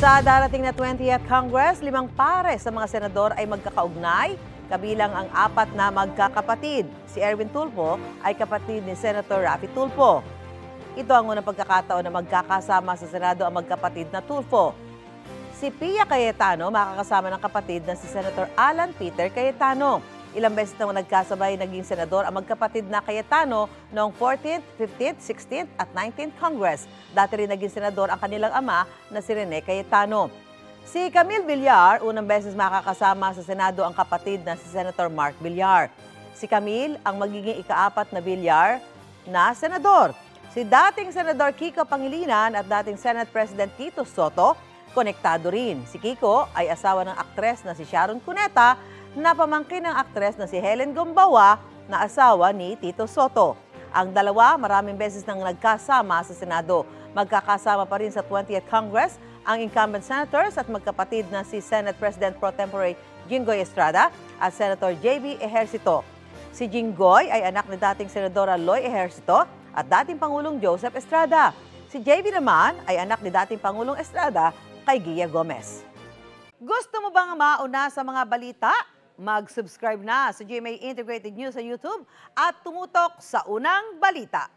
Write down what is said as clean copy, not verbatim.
Sa darating na 20th Congress, 5 pares sa mga senador ay magkakaugnay, kabilang ang 4 na magkakapatid. Si Erwin Tulfo ay kapatid ni Senator Raffy Tulfo. Ito ang unang pagkakataon na magkakasama sa Senado ang magkapatid na Tulfo. Si Pia Cayetano makakasama ng kapatid na si Senator Alan Peter Cayetano. Ilang beses naman nagkasabay naging senador ang magkapatid na Cayetano noong 14th, 15th, 16th at 19th Congress. Dati rin naging senador ang kanilang ama na si Rene Cayetano. Si Camille Villar, unang beses makakasama sa Senado ang kapatid na si Senator Mark Villar. Si Camille ang magiging ika-4 na Villar na senador. Si dating Senador Kiko Pangilinan at dating Senate President Tito Soto, konektado rin. Si Kiko ay asawa ng aktres na si Sharon Cuneta, na pamangkin ng aktres na si Helen Gombawa na asawa ni Tito Soto. Ang dalawa maraming beses nang nagkasama sa Senado. Magkakasama pa rin sa 20th Congress ang incumbent senators at magkapatid na si Senate President Pro Tempore Jinggoy Estrada at Senator J.B. Ejercito. Si Jinggoy ay anak ni dating Senadora Loy Ejercito at dating Pangulong Joseph Estrada. Si J.B. naman ay anak ni dating Pangulong Estrada kay Guia Gomez. Gusto mo bang mauna sa mga balita? Mag-subscribe na sa GMA Integrated News sa YouTube at tumutok sa unang balita.